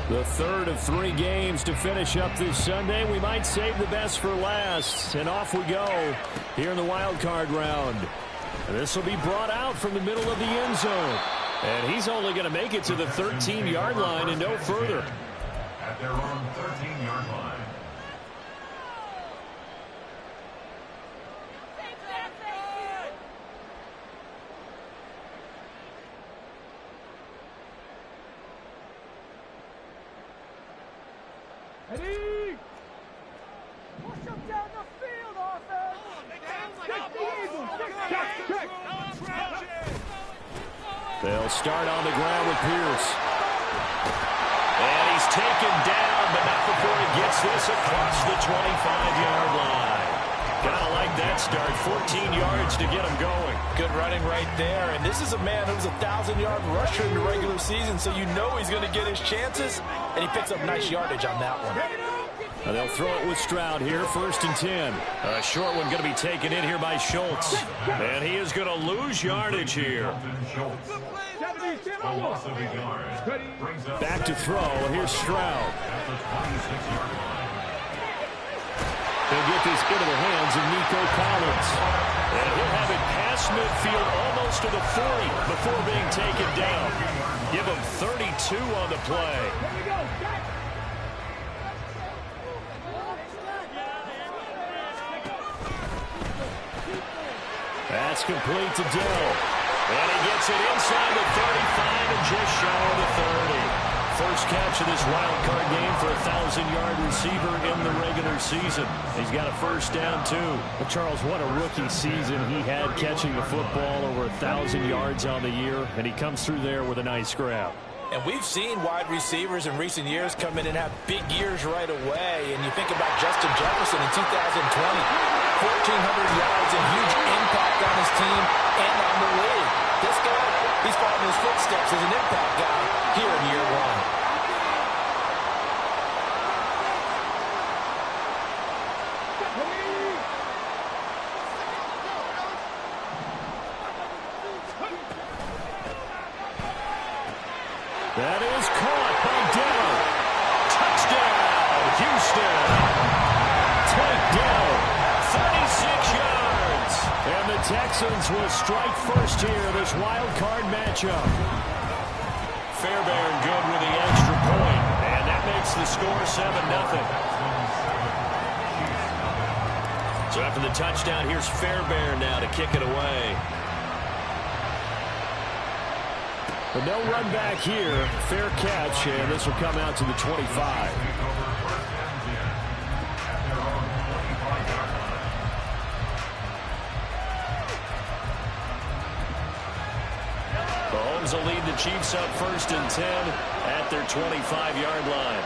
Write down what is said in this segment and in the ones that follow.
The third of 3 games to finish up this Sunday. We might save the best for last. And off we go here in the wild card round. This will be brought out from the middle of the end zone. And he's only going to make it to the 13-yard line and no further. At their own 13-yard line. Ready? Push them down the field, offense! Check the Eagles! Check! They'll start on the ground with Pierce. And he's taken down, but not before he gets this across the 25-yard line. Gotta like that start. 14 yards to get him going. Good running right there. And this is a man who's a 1,000-yard rusher in the regular season, so you know he's going to get his chances. And he picks up nice yardage on that one. And they'll throw it with Stroud here, 1st and 10. A short one going to be taken in here by Schultz. And he is going to lose yardage here. Back to throw. Here's Stroud. He'll get this into the hands of Nico Collins. And he'll have it past midfield almost to the 40 before being taken down. Give him 32 on the play. That's complete to Dell. And he gets it inside the 35 and just shy of the 30. First catch of this wild card game for a 1,000-yard receiver in the regular season. He's got a first down, too. But Charles, what a rookie season he had catching the football, over 1,000 yards on the year, and he comes through there with a nice grab. And we've seen wide receivers in recent years come in and have big years right away. And you think about Justin Jefferson in 2020, 1,400 yards and huge impact on his team and on the league. This guy, he's following his footsteps as an impact guy here in year 1. That is caught by Dell. Touchdown, Houston. Takedown, 36 yards. And the Texans will strike first here, this wild card matchup. Fairbairn good with the extra point, and that makes the score 7-0. So after the touchdown, here's Fairbairn now to kick it away. But no run back here. Fair catch, and this will come out to the 25. Mahomes will lead the Chiefs up 1st and 10 at their 25-yard line.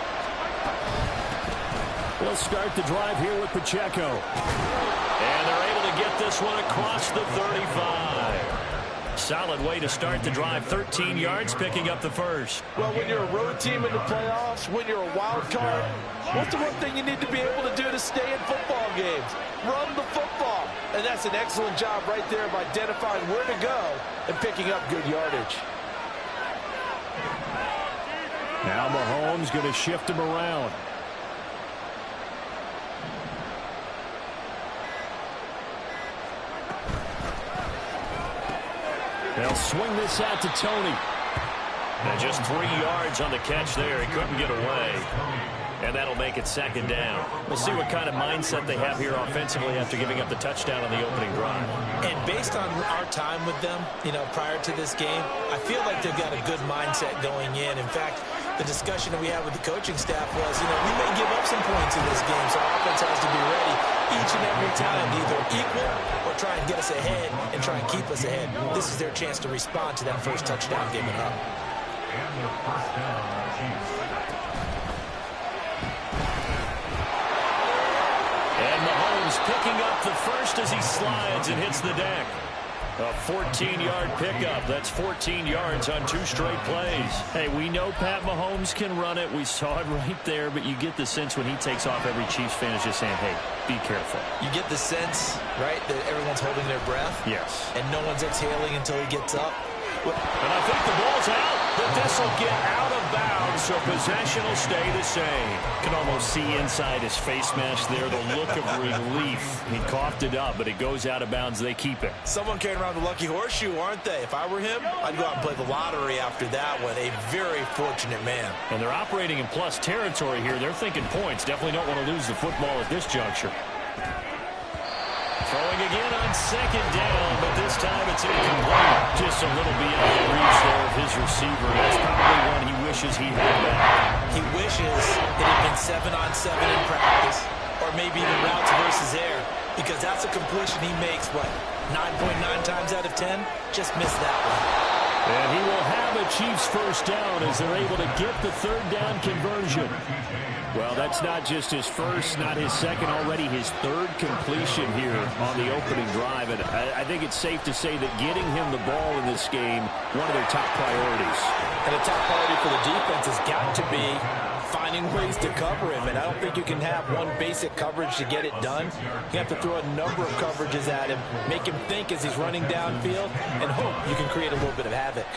They'll start the drive here with Pacheco. And they're able to get this one across the 35. Solid way to start the drive. 13 yards, picking up the first. Well, when you're a road team in the playoffs, when you're a wild card, what's the one thing you need to be able to do to stay in football games? Run the football. And that's an excellent job right there of identifying where to go and picking up good yardage. Now Mahomes going to shift him around. They'll swing this out to Tony. And just 3 yards on the catch there. He couldn't get away. And that'll make it 2nd down. We'll see what kind of mindset they have here offensively after giving up the touchdown on the opening drive. And based on our time with them, prior to this game, I feel like they've got a good mindset going in. In fact, the discussion that we had with the coaching staff was, we may give up some points in this game, so our offense has to be ready each and every time to either equal or try and get us ahead and try and keep us ahead. This is their chance to respond to that first touchdown given up. And the first down on the Chiefs. And Mahomes picking up the first as he slides and hits the deck. A 14-yard pickup. That's 14 yards on 2 straight plays. Hey, we know Pat Mahomes can run it. We saw it right there, but you get the sense when he takes off, every Chiefs fan is just saying, hey, be careful. You get the sense, right, that everyone's holding their breath? Yes. And no one's exhaling until he gets up. And I think the ball's out, but this will get out of bounds, so possession will stay the same. Can almost see inside his face mask there, the look of relief. He coughed it up, but it goes out of bounds. They keep it. Someone carrying around the lucky horseshoe, aren't they? If I were him, I'd go out and play the lottery after that one. A very fortunate man. And they're operating in plus territory here. They're thinking points. Definitely don't want to lose the football at this juncture. Throwing again on second down, but this time it's incomplete. Just a little beyond the reach there of his receiver. That's probably one he wishes he had back. He wishes it had been 7-on-7 in practice, or maybe even routes versus air, because that's a completion he makes, what, 9.9 times out of 10? Just missed that one. And he will have a Chiefs first down as they're able to get the third down conversion. Well, that's not just his first, not his second, already his third completion here on the opening drive. And I think it's safe to say that getting him the ball in this game, one of their top priorities. And a top priority for the defense has got to be finding ways to cover him. And I don't think you can have one basic coverage to get it done. You have to throw a number of coverages at him, make him think as he's running downfield, and hope you can create a little bit of havoc.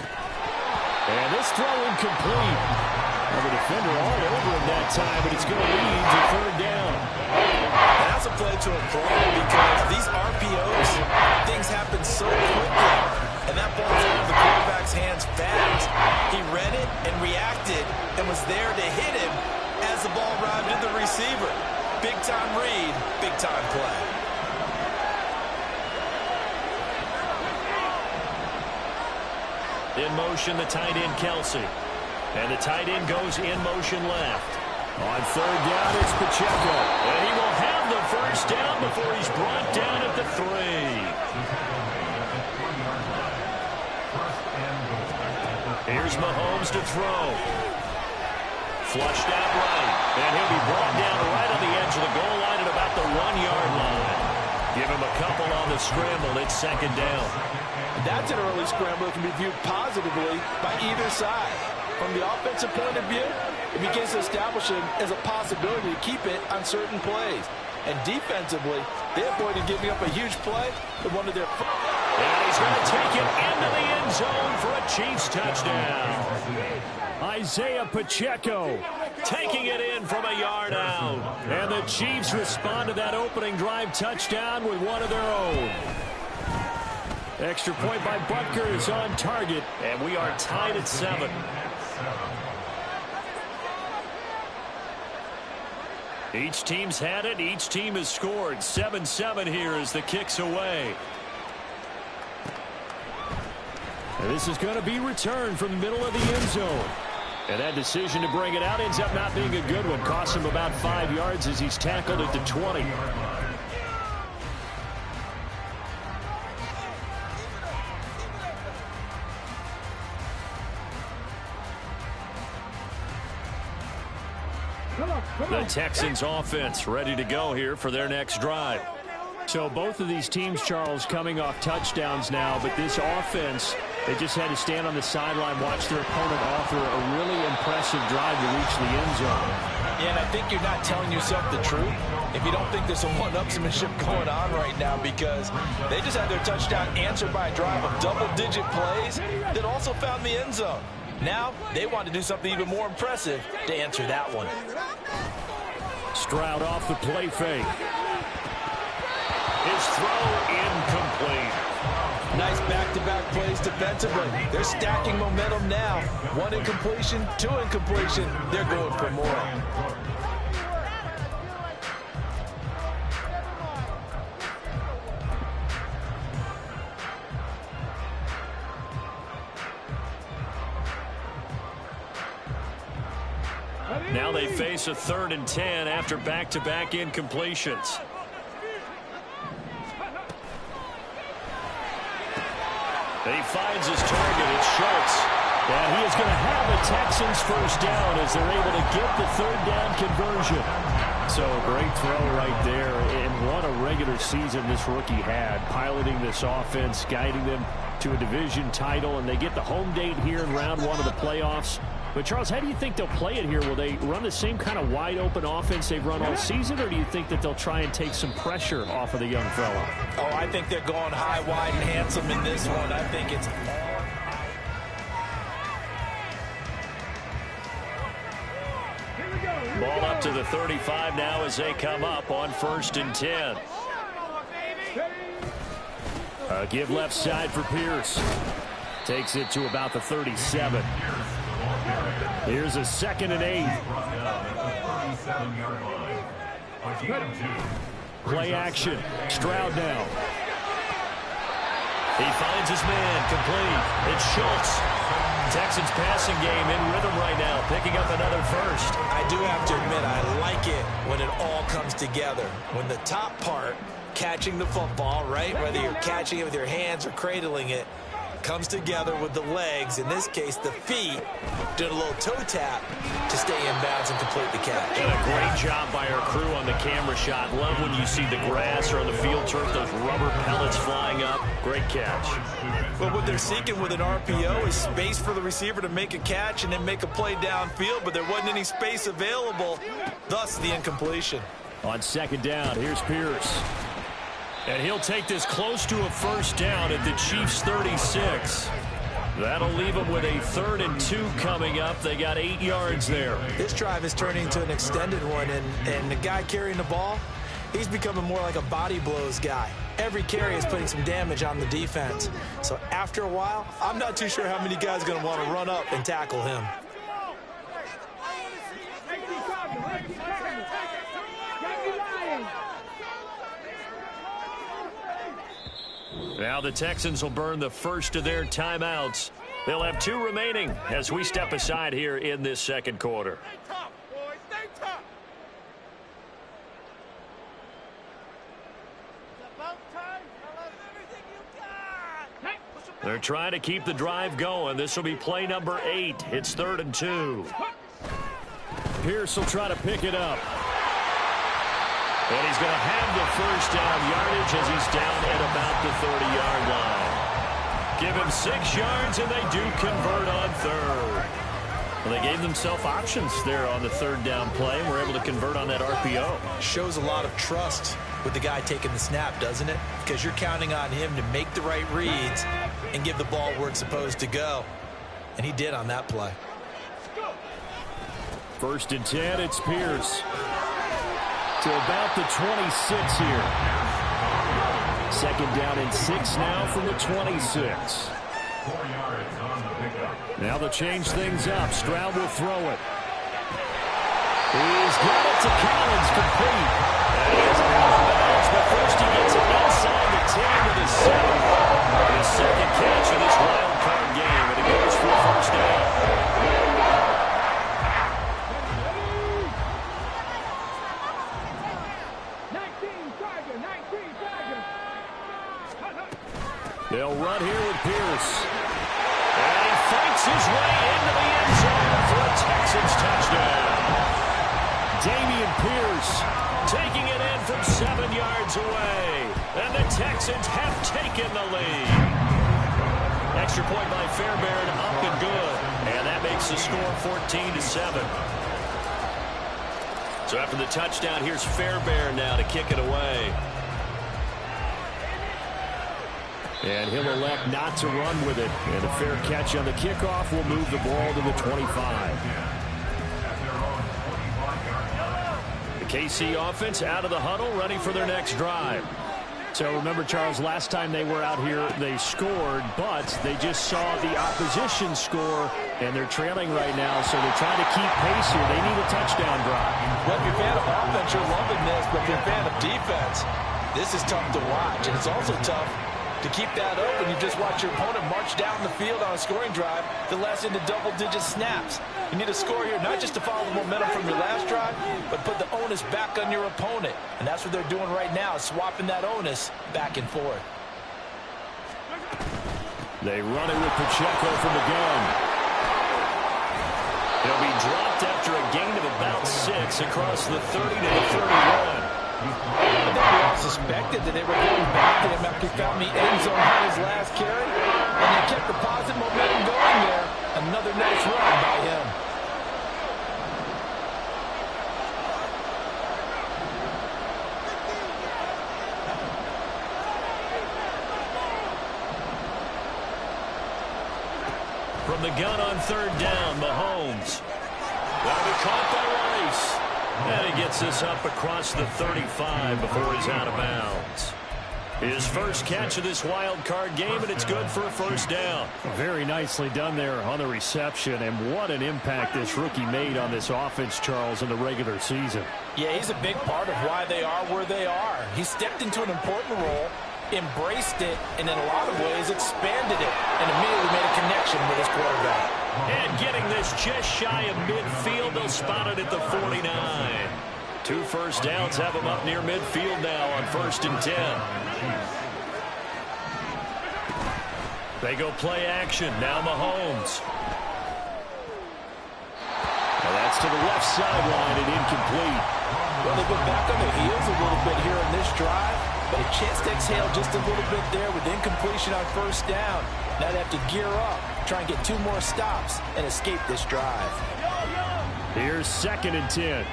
And this throw incomplete. The defender all over him that time, but it's going to lead to third down. And that's a play to a pro because these RPOs, things happen so quickly. And that ball's out of the quarterback's hands fast. He read it and reacted and was there to hit him as the ball arrived at the receiver. Big time read, big time play. In motion, the tight end, Kelsey. And the tight end goes in motion left. On third down, it's Pacheco. And he will have the first down before he's brought down at the 3. Here's Mahomes to throw. Flushed out right. And he'll be brought down right on the edge of the goal line at about the 1-yard line. Give him a couple on the scramble. It's second down. That's an early scramble that can be viewed positively by either side. From the offensive point of view, it begins to establish it as a possibility to keep it on certain plays. And defensively, they avoided giving up a huge play with one of their... And he's going to take it into the end zone for a Chiefs touchdown. Isaiah Pacheco taking it in from a yard out. And the Chiefs respond to that opening drive touchdown with one of their own. Extra point by Butker is on target, and we are tied at 7. Each team's had it. Each team has scored. 7-7 here as the kick's away. And this is going to be returned from the middle of the end zone. And that decision to bring it out ends up not being a good one. Costs him about 5 yards as he's tackled at the 20. The Texans offense ready to go here for their next drive. So both of these teams, Charles, coming off touchdowns now, but this offense, they just had to stand on the sideline, watch their opponent offer a really impressive drive to reach the end zone. Yeah, and I think you're not telling yourself the truth if you don't think there's some one-upsmanship going on right now, because they just had their touchdown answered by a drive of double-digit plays that also found the end zone. Now, they want to do something even more impressive to answer that one. Stroud off the play fake. His throw incomplete. Nice back-to-back plays defensively. They're stacking momentum now. 1 incompletion, 2 incompletion. They're going for more. Now they face a 3rd and 10 after back-to-back incompletions. He finds his target. It's Schultz. And he is going to have the Texans first down as they're able to get the 3rd down conversion. So a great throw right there. And what a regular season this rookie had, piloting this offense, guiding them to a division title. And they get the home date here in round 1 of the playoffs. But, Charles, how do you think they'll play it here? Will they run the same kind of wide-open offense they've run all season, or do you think that they'll try and take some pressure off of the young fella? Oh, I think they're going high, wide, and handsome in this one. I think it's Ball up to the 35 now as they come up on 1st and 10. Give left side for Pierce. Takes it to about the 37. Here's a 2nd and 8. Play action. Stroud now. He finds his man. Complete. It's Schultz. Texans passing game in rhythm right now, picking up another first. I do have to admit, I like it when it all comes together. When the top part, catching the football, right, whether you're catching it with your hands or cradling it, comes together with the legs, in this case the feet, did a little toe tap to stay in bounds and complete the catch. And a great job by our crew on the camera shot. Love when you see the grass or on the field turf, those rubber pellets flying up. Great catch. But what they're seeking with an RPO is space for the receiver to make a catch and then make a play downfield, but there wasn't any space available, thus the incompletion. On 2nd down, here's Pierce. And he'll take this close to a first down at the Chiefs' 36. That'll leave them with a 3rd and 2 coming up. They got 8 yards there. This drive is turning into an extended one, and the guy carrying the ball, he's becoming more like a body blows guy. Every carry is putting some damage on the defense. So after a while, I'm not too sure how many guys are going to want to run up and tackle him. Now the Texans will burn the first of their timeouts. They'll have 2 remaining as we step aside here in this 2nd quarter. Stay tough, boys. Stay tough. It's about time. Everything you got. They're trying to keep the drive going. This will be play number 8. It's 3rd and 2. Pierce will try to pick it up. And he's going to have the first down yardage as he's down at about the 30-yard line. Give him 6 yards, and they do convert on 3rd. Well, they gave themselves options there on the 3rd down play, and were able to convert on that RPO. Shows a lot of trust with the guy taking the snap, doesn't it? Because you're counting on him to make the right reads and give the ball where it's supposed to go. And he did on that play. 1st and 10, it's Pierce. To about the 26 here. 2nd down and 6 now from the 26. Now they'll change things up. Stroud will throw it. He's got it to Collins, complete. And he's out of bounds, but first he gets it inside the 10 with his 7th. His 2nd catch of this wild card game, and it goes for a first down. They'll run here with Pierce. And he fights his way into the end zone for a Texans touchdown. Damian Pierce taking it in from 7 yards away. And the Texans have taken the lead. Extra point by Fairbairn, up and good. And that makes the score 14-7. So after the touchdown, here's Fairbairn now to kick it away. And he'll elect not to run with it. And a fair catch on the kickoff will move the ball to the 25. The KC offense out of the huddle, ready for their next drive. So remember, Charles, last time they were out here, they scored, but they just saw the opposition score, and they're trailing right now, so they're trying to keep pace here. They need a touchdown drive. Well, if you're a fan of offense, you're loving this, but if you're a fan of defense, this is tough to watch, and it's also tough to keep that open. You just watch your opponent march down the field on a scoring drive that lasts into double-digit snaps. You need a score here, not just to follow the momentum from your last drive, but put the onus back on your opponent. And that's what they're doing right now, swapping that onus back and forth. They run it with Pacheco from the gun. He'll be dropped after a gain of about 6 across the 30 to the 31. I think we all suspected that they were going back to him after he found the end zone on his last carry, and they kept the positive momentum going there. Another nice run by him. From the gun on 3rd down, Mahomes. That'll be caught by Rice. And he gets this up across the 35 before he's out of bounds. His first catch of this wild card game, and it's good for a first down. Very nicely done there on the reception, and what an impact this rookie made on this offense, Charles, in the regular season. Yeah, he's a big part of why they are where they are. He stepped into an important role, embraced it, and in a lot of ways expanded it, and immediately made a connection with his quarterback. And getting this just shy of midfield, they'll spot it at the 49. 2 first downs have him up near midfield now on 1st and 10. They go play action. Now Mahomes. Now that's to the left sideline and incomplete. Well, they've been back on their heels a little bit here in this drive, but a chance to exhale just a little bit there with incompletion on 1st down. Now they have to gear up, try and get 2 more stops, and escape this drive. Here's 2nd and 10.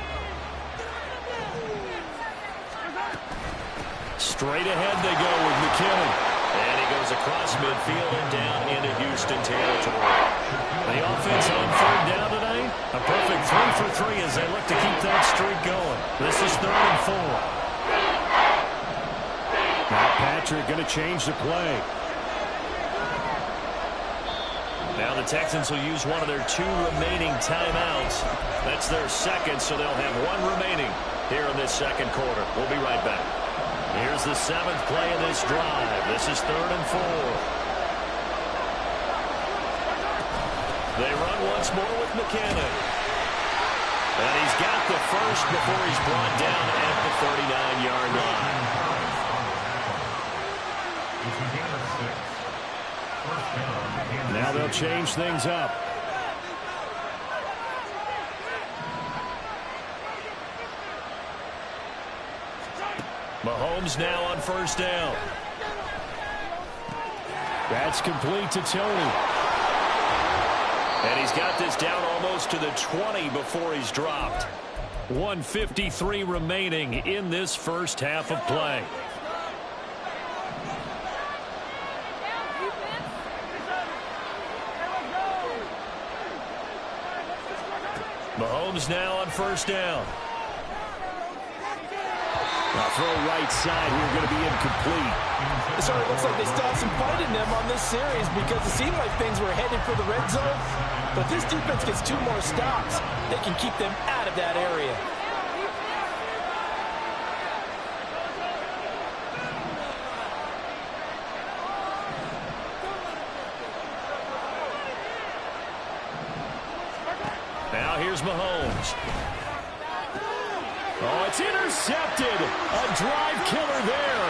Straight ahead they go with McKinnon. And he goes across midfield and down into Houston territory. The offense on 3rd down tonight. A perfect 3 for 3 as they look to keep that streak going. This is 3rd and 4. Now Patrick going to change the play. Now the Texans will use one of their 2 remaining timeouts. That's their 2nd, so they'll have 1 remaining here in this 2nd quarter. We'll be right back. Here's the 7th play of this drive. This is 3rd and 4. They run once more with McKinnon. And he's got the first before he's brought down at the 39-yard line. Now they'll change things up. Mahomes now on 1st down. That's complete to Tony. And he's got this down almost to the 20 before he's dropped. 1:53 remaining in this first half of play. Mahomes now on 1st down. Now throw right side here, going to be incomplete. It sort of looks like they still have some fight in them on this series because it seemed like things were headed for the red zone. But this defense gets 2 more stops. They can keep them out of that area. Now here's Mahomes. Oh, it's intercepted. A drive killer there.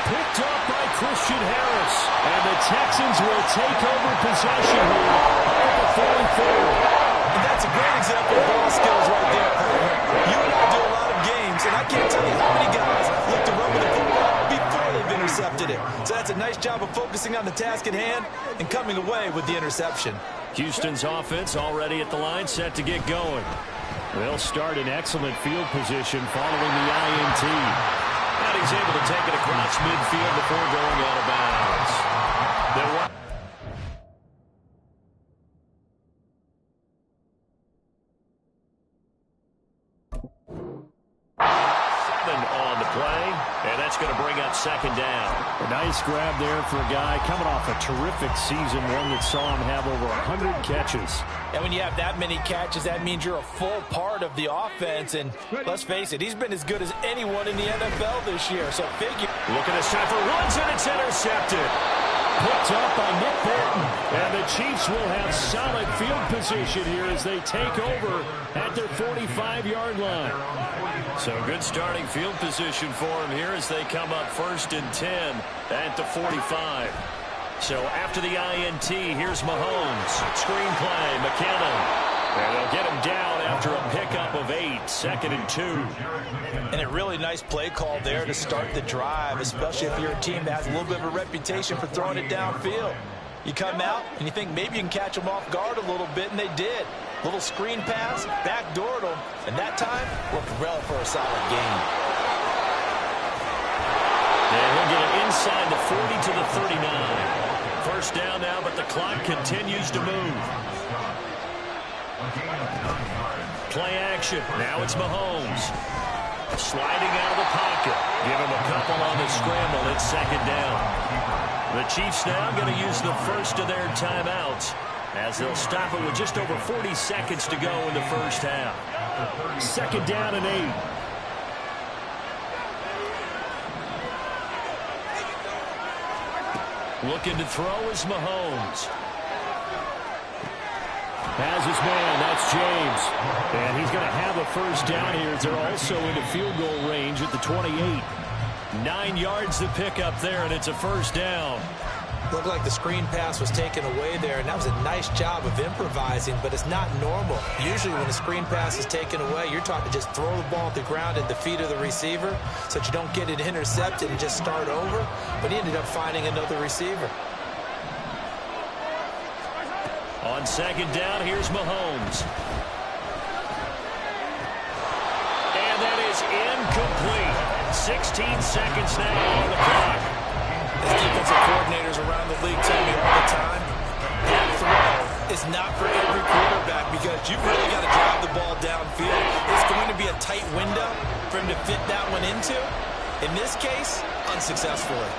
Picked up by Christian Harris. And the Texans will take over possession here at the 44. And that's a great example of ball skills right there, partner. You and I do a lot of games, and I can't tell you how many guys look to run with the football before they've intercepted it. So that's a nice job of focusing on the task at hand and coming away with the interception. Houston's offense already at the line, set to get going. They'll start in excellent field position following the INT. And he's able to take it across midfield before going out of bounds. On the play, and that's going to bring up 2nd down. A nice grab there for a guy coming off a terrific season, one that saw him have over 100 catches. And when you have that many catches, that means you're a full part of the offense. And let's face it, he's been as good as anyone in the NFL this year. So figure. Look at this time for runs, and it's intercepted. Picked up by Nick Bolton. And the Chiefs will have solid field position here as they take over at their 45-yard line. So good starting field position for him here as they come up 1st and 10 at the 45. So after the INT, here's Mahomes. Screen play, McKinnon. And they'll get him down after a pickup of 8, 2nd and 2. And a really nice play call there to start the drive, especially if you're a team that has a little bit of a reputation for throwing it downfield. You come out and you think maybe you can catch them off guard a little bit, and they did. Little screen pass, backdoored them, and that time worked well for a solid gain. And he'll get it inside the 40 to the 39. First down now, but the clock continues to move. play action. Now it's Mahomes. Sliding out of the pocket. Give him a couple on the scramble. It's second down. The Chiefs now going to use the first of their timeouts as they'll stop it with just over 40 seconds to go in the first half. Second down and 8. Looking to throw is Mahomes. Has his man, that's James. And he's going to have a first down here as they're also into field goal range at the 28. 9 yards to pick up there, and it's a first down. Looked like the screen pass was taken away there, and that was a nice job of improvising, but it's not normal. Usually when a screen pass is taken away, you're taught to just throw the ball at the ground at the feet of the receiver so that you don't get it intercepted and just start over, but he ended up finding another receiver. On second down, here's Mahomes. And that is incomplete. 16 seconds now on the clock. As defensive coordinators around the league tell me all the time, that throw is not for every quarterback because you've really got to drive the ball downfield. It's going to be a tight window for him to fit that one into. In this case, unsuccessfully.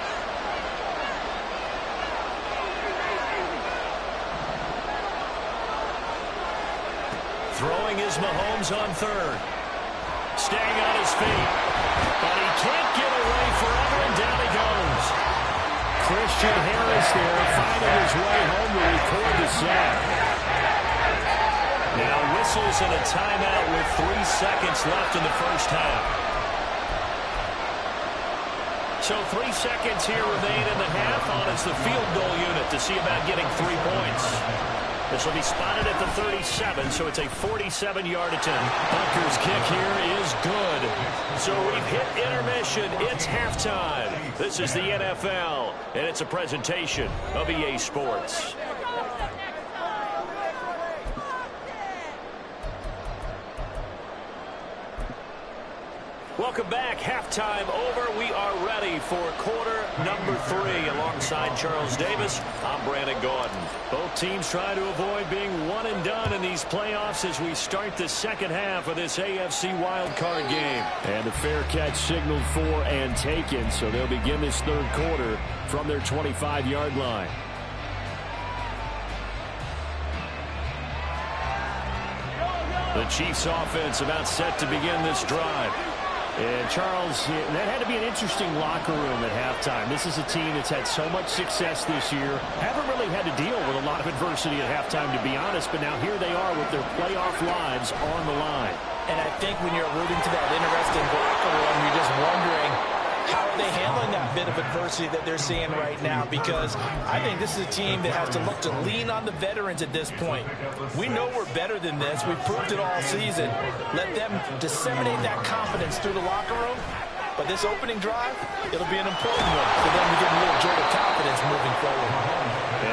Throwing is Mahomes on third. Staying on his feet. But he can't get away forever, and down he goes. Christian Harris there finding his way home to record the sack. Now whistles and a timeout with 3 seconds left in the first half. So 3 seconds here remain in the half on as the field goal unit to see about getting 3 points. This will be spotted at the 37, so it's a 47-yard attempt. Bucker's kick here is good. So we've hit intermission. It's halftime. This is the NFL, and it's a presentation of EA Sports. Welcome back. Halftime over. We are ready for quarter number 3. Alongside Charles Davis, I'm Brandon Gordon. Both teams trying to avoid being one and done in these playoffs as we start the second half of this AFC Wildcard game. And the fair catch signaled for and taken, so they'll begin this third quarter from their 25-yard line. The Chiefs offense about set to begin this drive. And Charles, that had to be an interesting locker room at halftime. This is a team that's had so much success this year. Haven't really had to deal with a lot of adversity at halftime, to be honest. But now here they are with their playoff lives on the line. And I think when you're alluding to that interesting locker room, you're just wondering, how are they handling that bit of adversity that they're seeing right now? Because I think this is a team that has to look to lean on the veterans at this point. We know we're better than this. We've proved it all season. Let them disseminate that confidence through the locker room. But this opening drive, it'll be an important one for them to get a little jolt of confidence moving forward.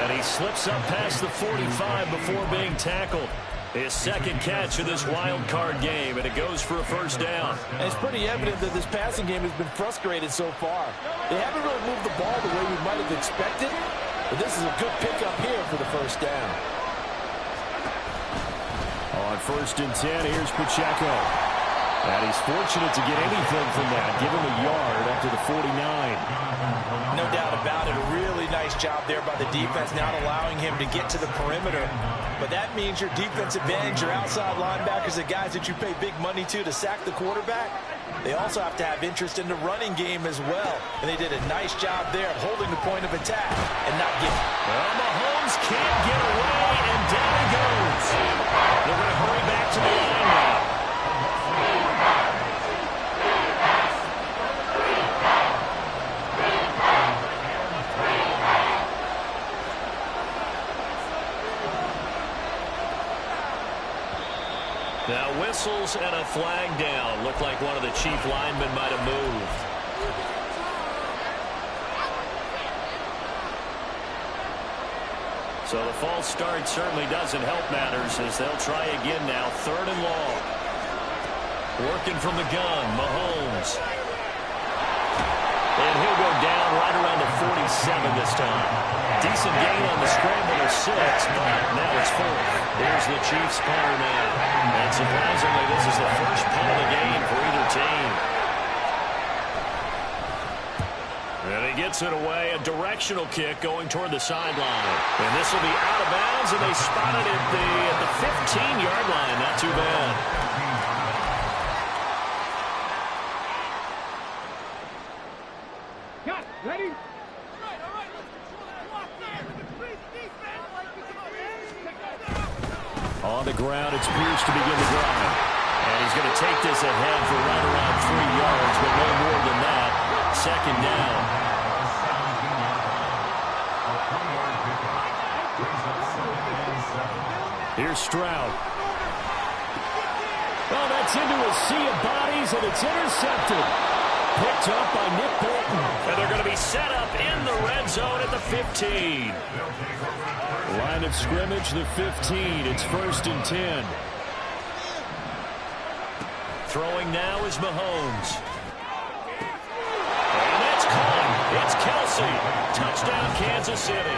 And he slips up past the 45 before being tackled. His second catch of this wild card game, and it goes for a first down. And it's pretty evident that this passing game has been frustrated so far. They haven't really moved the ball the way we might have expected, but this is a good pickup here for the first down. On 1st and 10, here's Pacheco. And he's fortunate to get anything from that. Give him a yard up to the 49. No doubt about it. A really nice job there by the defense, not allowing him to get to the perimeter. But that means your defensive end, your outside linebackers, the guys that you pay big money to sack the quarterback, they also have to have interest in the running game as well. And they did a nice job there of holding the point of attack and not giving. Well, Mahomes can't get away, and down he goes. They're going to hurry back to the line now. Now whistles and a flag down. Looked like one of the Chief linemen might have moved. So the false start certainly doesn't help matters as they'll try again now. 3rd and long. Working from the gun, Mahomes. And he'll go down right around the 47 this time. Decent gain on the scramble of 6, but now it's 4. Here's the Chiefs punter now. And surprisingly, this is the first punt of the game for either team. And he gets it away, a directional kick going toward the sideline. And this will be out of bounds, and they spot it at the 15-yard line. Not too bad. Ready? On the ground, it's Pierce to begin the drive. And he's going to take this ahead for right around 3 yards, but no more than that. Second down. Here's Stroud. Oh, that's into a sea of bodies, and it's intercepted. Picked up by Nick Bolton. And they're going to be set up in the red zone at the 15. Line of scrimmage, the 15. It's 1st and 10. Throwing now is Mahomes. And that's caught. It's Kelsey. Touchdown, Kansas City.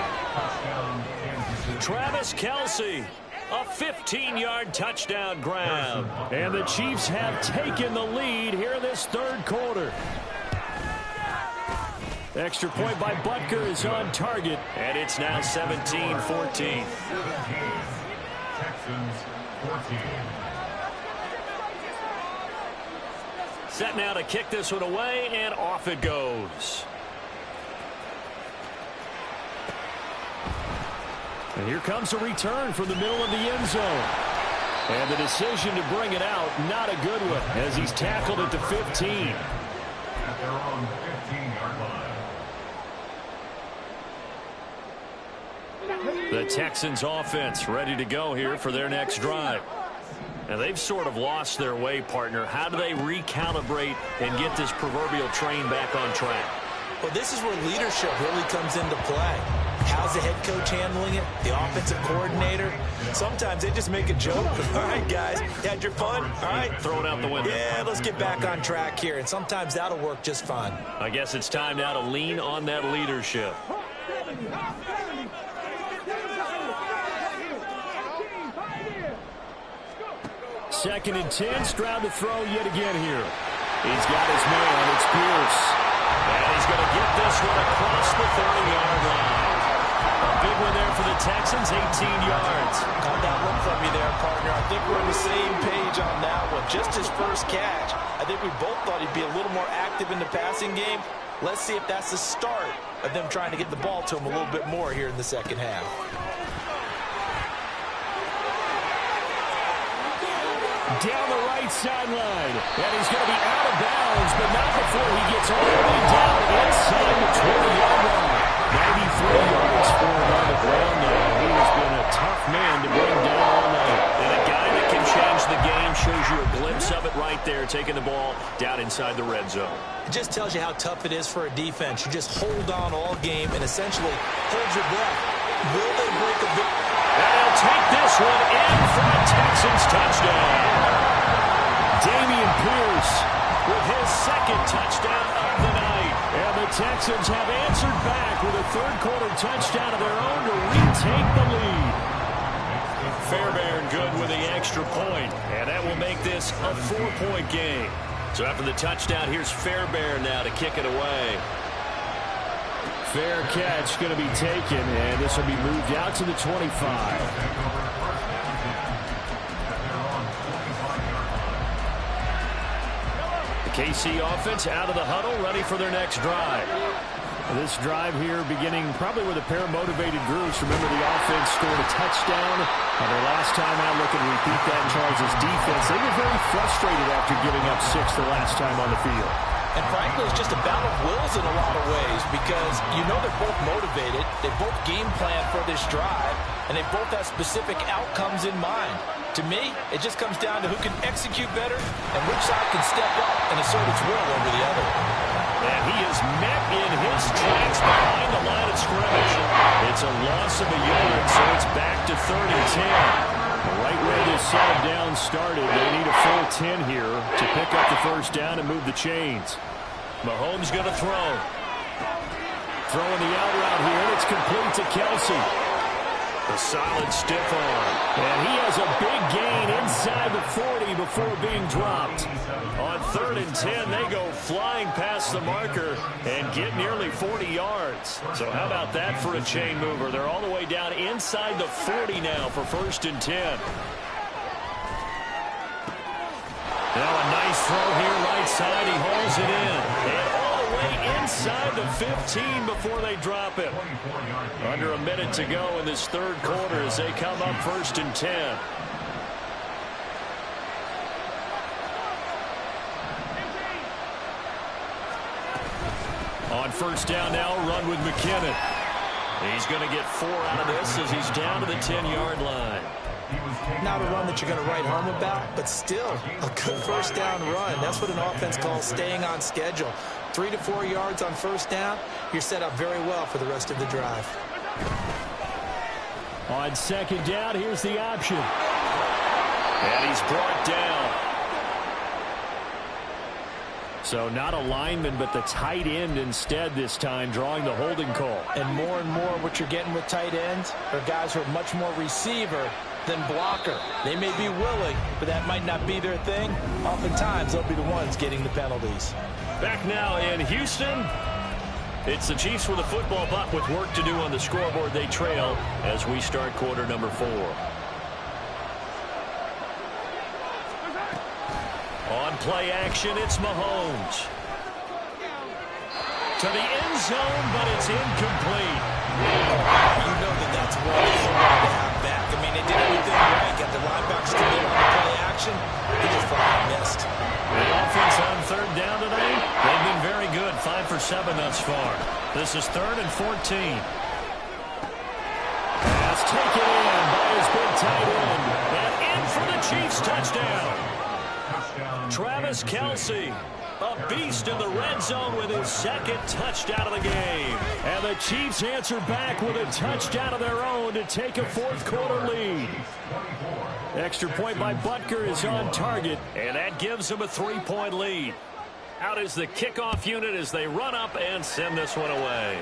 Travis Kelsey. A 15-yard touchdown grab. And the Chiefs have taken the lead here in this third quarter. Extra point by Butker is on target. And it's now 17-14. Set now to kick this one away, and off it goes. And here comes a return from the middle of the end zone. And the decision to bring it out, not a good one, as he's tackled at the 15. At their own 15-yard line. The Texans offense ready to go here for their next drive. Now they've sort of lost their way, partner. How do they recalibrate and get this proverbial train back on track? Well, this is where leadership really comes into play. How's the head coach handling it? The offensive coordinator? Sometimes they just make a joke. All right, guys, you had your fun? All right. Throw it out the window. Yeah, let's get back on track here. And sometimes that'll work just fine. I guess it's time now to lean on that leadership. Second and 10. Stroud to throw yet again here. He's got his man. It's Pierce. And he's going to get this one across the 30-yard line. A big one there for the Texans, 18 yards. Got that one from you there, partner. I think we're on the same page on that one. Just his first catch. I think we both thought he'd be a little more active in the passing game. Let's see if that's the start of them trying to get the ball to him a little bit more here in the second half. Down the right sideline. And he's going to be out of bounds, but not before he gets all the way down inside the 20-yard line. 93 yards for him on the ground now. He has been a tough man to bring down all night. And a guy that can change the game, shows you a glimpse of it right there, taking the ball down inside the red zone. It just tells you how tough it is for a defense. You just hold on all game and essentially hold your breath. Will they break a big... And he'll take this one in for a Texans touchdown. Damian Pierce with his second touchdown of the night. And the Texans have answered back with a third-quarter touchdown of their own to retake the lead. Fairbairn good with the extra point, and that will make this a 4-point game. So after the touchdown, here's Fairbairn now to kick it away. Fair catch going to be taken, and this will be moved out to the 25. KC offense out of the huddle, ready for their next drive. This drive here beginning probably with a pair of motivated groups. Remember, the offense scored a touchdown. Their last time out, looking to repeat that in Charles' defense. They were very frustrated after giving up 6 the last time on the field. And frankly, it's just a battle of wills in a lot of ways because you know they're both motivated. They both game plan for this drive, and they both have specific outcomes in mind. To me, it just comes down to who can execute better and which side can step up and assert its will over the other. And he is met in his tracks behind the line of scrimmage. It's a loss of a yard, so it's back to 30-10. Right where this set of down started, they need a full 10 here to pick up the first down and move the chains. Mahomes going to throw. Throwing the out route here, and it's complete to Kelsey. A solid stiff arm. And he has a big gain inside the 40 before being dropped. On 3rd and 10, they go flying past the marker and get nearly 40 yards. So how about that for a chain mover? They're all the way down inside the 40 now for 1st and 10. Now a nice throw here right side. He holds it in. And all the way inside the 15 before they drop it. Under a minute to go in this 3rd quarter as they come up 1st and 10. On 1st down now, run with McKinnon. He's going to get 4 out of this as he's down to the 10-yard line. Not a run that you're going to write home about, but still a good 1st down run. That's what an offense calls staying on schedule. 3 to 4 yards on 1st down, you're set up very well for the rest of the drive. On 2nd down, here's the option. And he's brought down. So not a lineman, but the tight end instead this time, drawing the holding call. And more what you're getting with tight ends are guys who are much more receiver than blocker. They may be willing, but that might not be their thing. Oftentimes, they'll be the ones getting the penalties. Back now in Houston. It's the Chiefs with a football, but with work to do on the scoreboard. They trail as we start quarter number 4. On play action, it's Mahomes. To the end zone, but it's incomplete. You know that's one to have back. I mean, they did everything right. Got the linebacker straight on the play action. He just flat missed. The offense on 3rd down tonight, they've been very good. 5 for 7 thus far. This is 3rd and 14. Pass taken in by his big tight end. And in for the Chiefs touchdown. Travis Kelce, a beast in the red zone with his 2nd touchdown of the game. And the Chiefs answer back with a touchdown of their own to take a 4th quarter lead. Extra point by Butker is on target, and that gives them a 3-point lead. Out is the kickoff unit as they run up and send this one away.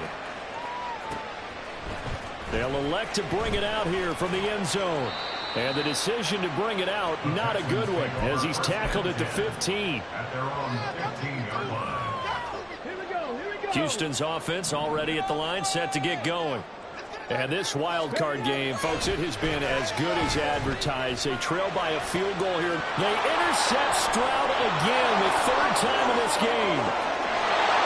They'll elect to bring it out here from the end zone. And the decision to bring it out, not a good one, as he's tackled at the 15. Houston's offense already at the line, set to get going. And this wild card game, folks, it has been as good as advertised. They trail by a field goal here. They intercept Stroud again, the 3rd time in this game.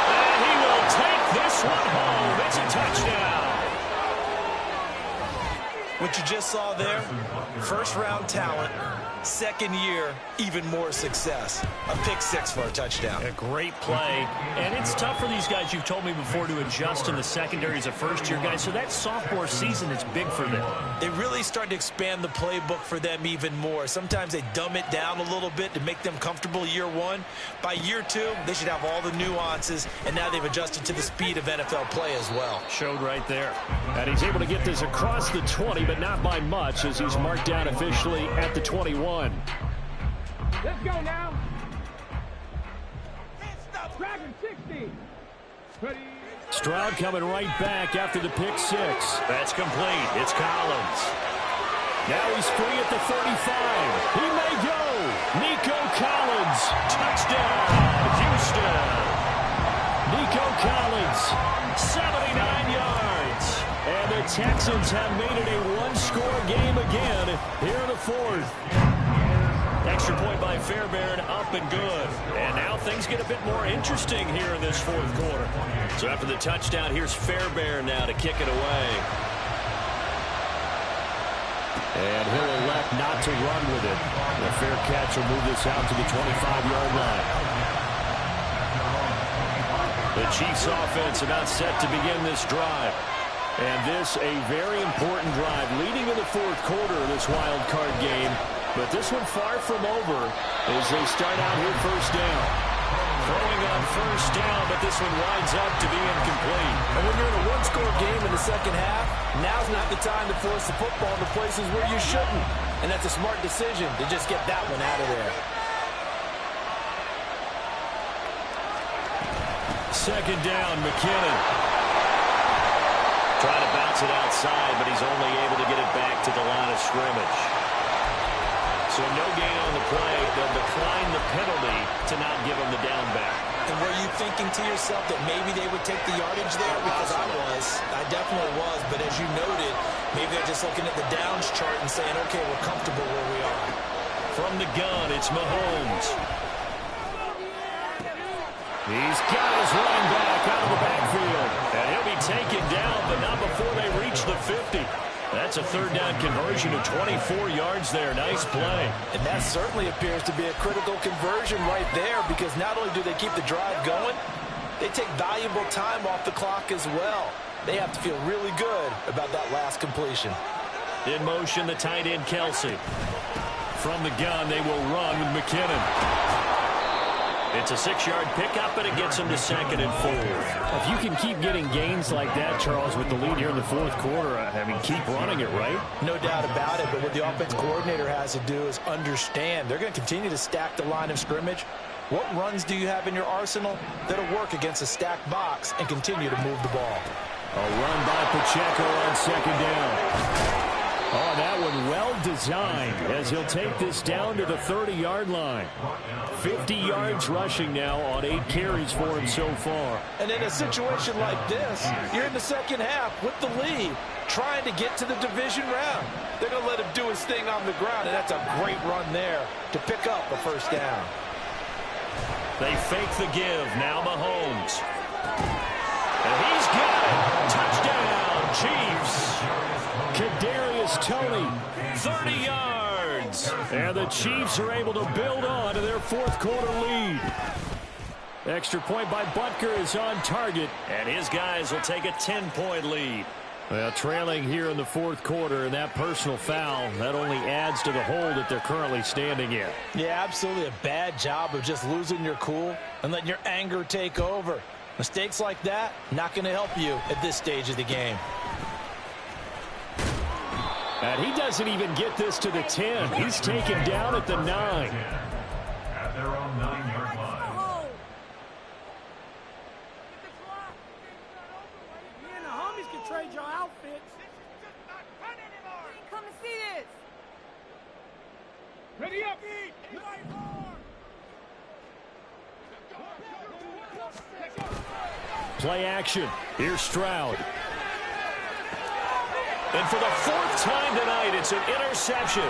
And he will take this one home. It's a touchdown. What you just saw there, 1st-round talent, 2nd year, even more success. A pick 6 for a touchdown. A great play. And it's tough for these guys, you've told me before, to adjust in the secondary as a first-year guy. So that sophomore season is big for them. They really start to expand the playbook for them even more. Sometimes they dumb it down a little bit to make them comfortable year 1. By year 2, they should have all the nuances, and now they've adjusted to the speed of NFL play as well. Showed right there. And he's able to get this across the 20, but not by much, as he's marked down officially at the 21. Let's go now. Dragon 60. Stroud coming right back after the pick 6. That's complete. It's Collins. Now he's free at the 35. He may go. Nico Collins. Touchdown, Houston. Nico Collins, 79 yards. And the Texans have made it a 1-score game again here in the 4th. Extra point by Fairbairn, up and good. And now things get a bit more interesting here in this 4th quarter. So after the touchdown, here's Fairbairn now to kick it away. And he'll elect not to run with it. The fair catch will move this out to the 25-yard line. The Chiefs offense about set to begin this drive. And this a very important drive leading in the 4th quarter of this wild card game. But this one far from over as they start out here 1st down. Throwing on 1st down, but this one winds up to be incomplete. And when you're in a 1-score game in the 2nd half, now's not the time to force the football to places where you shouldn't. And that's a smart decision to just get that one out of there. second down, McKinnon. Trying to bounce it outside, but he's only able to get it back to the line of scrimmage. So no gain on the play. They'll decline the penalty to not give him the down back. And were you thinking to yourself that maybe they would take the yardage there? Because I definitely was. But as you noted, maybe they're just looking at the downs chart and saying, okay, we're comfortable where we are. From the gun, it's Mahomes. He's got his running back out of the backfield. And he'll be taken down, but not before they reach the 50. That's a third down conversion of 24 yards there. Nice play. And that certainly appears to be a critical conversion right there, because not only do they keep the drive going, they take valuable time off the clock as well. They have to feel really good about that last completion. In motion, the tight end, Kelsey. From the gun, they will run with McKinnon. It's a 6-yard pickup, and it gets them to 2nd and 4. If you can keep getting gains like that, Charles, with the lead here in the fourth quarter, I mean, keep running it, right? No doubt about it, but what the offense coordinator has to do is understand they're going to continue to stack the line of scrimmage. What runs do you have in your arsenal that'll work against a stacked box and continue to move the ball? A run by Pacheco on 2nd down. Oh, that one well designed as he'll take this down to the 30-yard line. 50 yards rushing now on 8 carries for him so far. And in a situation like this, you're in the second half with the lead, trying to get to the division round. They're going to let him do his thing on the ground, and that's a great run there to pick up a first down. They fake the give. Now Mahomes. And he's got it. Touchdown, Chiefs. Kadarius Toney, 30 yards. And the Chiefs are able to build on to their fourth quarter lead. Extra point by Butker is on target, and his guys will take a 10-point lead. Well, trailing here in the fourth quarter, and that personal foul, that only adds to the hole that they're currently standing in. Yeah, absolutely a bad job of just losing your cool and letting your anger take over. Mistakes like that, not going to help you at this stage of the game. And he doesn't even get this to the 10. He's taken down at the 9. At their own 9-yard line. Me and the homies can trade your outfits. This is just not fun anymore. Come and see this. Ready up. Play action. Here's Stroud. And for the 4th time tonight, it's an interception.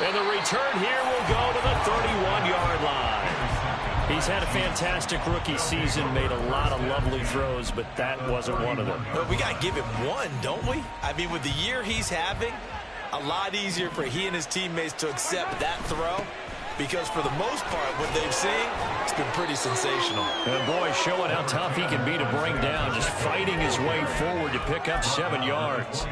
And the return here will go to the 31-yard line. He's had a fantastic rookie season, made a lot of lovely throws, but that wasn't one of them. Well, we got to give him one, don't we? I mean, with the year he's having, a lot easier for he and his teammates to accept that throw. Because for the most part, what they've seen, it's been pretty sensational. And boy, showing how tough he can be to bring down, just fighting his way forward to pick up 7 yards.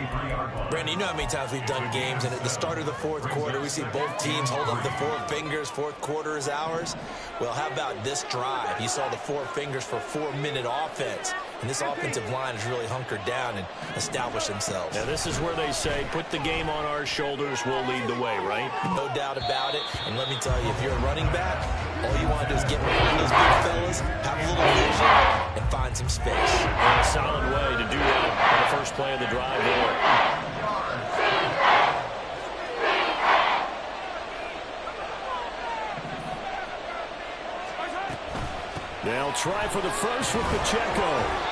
Brandon, you know how many times we've done games, and at the start of the fourth quarter, we see both teams hold up the 4 fingers, fourth quarter is ours. Well, how about this drive? You saw the 4 fingers for 4-minute offense. And this offensive line has really hunkered down and established themselves. Now, this is where they say, put the game on our shoulders, we'll lead the way, right? No doubt about it. And let me tell you, if you're a running back, all you want to do is get behind those big fellas, have a little vision, and find some space. And a solid way to do that on the first play of the drive there. They'll try for the first with Pacheco.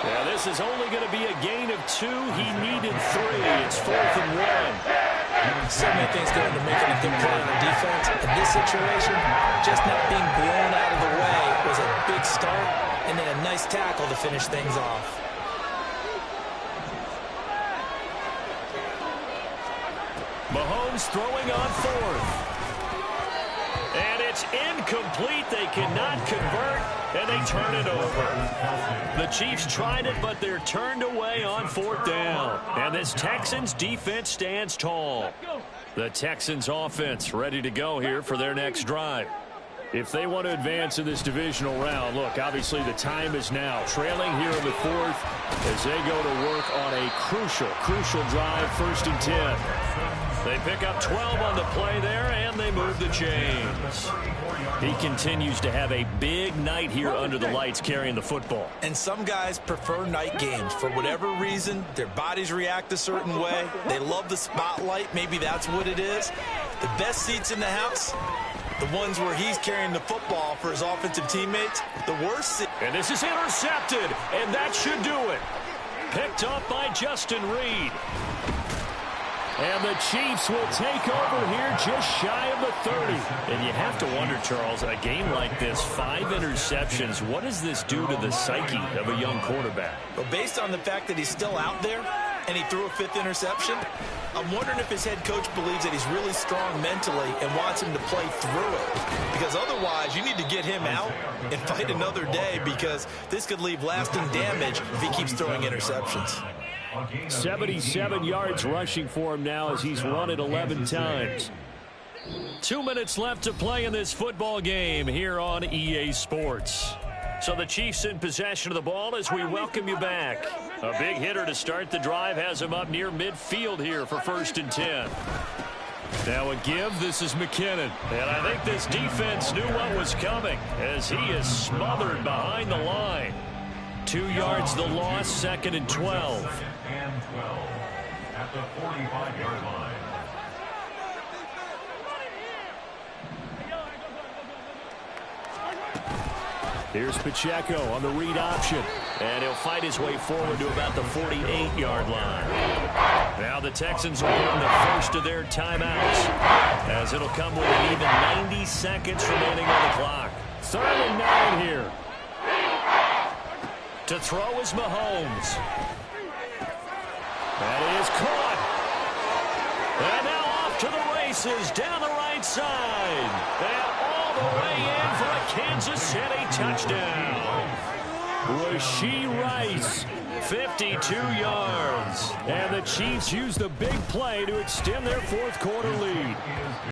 Yeah, this is only going to be a gain of 2. He needed 3. It's 4th and 1. So many things go into making a good play on the defense. In this situation, just not being blown out of the way was a big start, and then a nice tackle to finish things off. Mahomes throwing on 4th. And it's incomplete. They cannot convert, and they turn it over. The Chiefs tried it, but they're turned away on 4th down. And this Texans defense stands tall. The Texans offense ready to go here for their next drive. If they want to advance in this divisional round, look, obviously the time is now. Trailing here in the fourth as they go to work on a crucial drive, 1st and 10. They pick up 12 on the play there, and they move the chains. He continues to have a big night here under the lights carrying the football. And some guys prefer night games. For whatever reason, their bodies react a certain way. They love the spotlight. Maybe that's what it is. The best seats in the house, the ones where he's carrying the football for his offensive teammates. The worst seat. And this is intercepted, and that should do it. Picked up by Justin Reed. And the Chiefs will take over here just shy of the 30. And you have to wonder, Charles, a game like this, 5 interceptions, what does this do to the psyche of a young quarterback? But based on the fact that he's still out there and he threw a 5th interception, I'm wondering if his head coach believes that he's really strong mentally and wants him to play through it. Because otherwise, you need to get him out and fight another day, because this could leave lasting damage if he keeps throwing interceptions. 77 yards rushing for him now as he's run it 11 times. 2 minutes left to play in this football game here on EA Sports. So the Chiefs in possession of the ball as we welcome you back. A big hitter to start the drive has him up near midfield here for 1st and 10. Now a give. This is McKinnon. And I think this defense knew what was coming as he is smothered behind the line. 2 yards the loss, 2nd and 12. And 12 at the 45-yard line. Here's Pacheco on the read option. And he'll fight his way forward to about the 48-yard line. Now the Texans will burn the first of their timeouts, as it'll come with an even 90 seconds remaining on the clock. 3rd and 9 here. To throw is Mahomes. That is caught. And now off to the races down the right side. And all the way in for a Kansas City touchdown. Rashee Rice, 52 yards. And the Chiefs use the big play to extend their 4th quarter lead.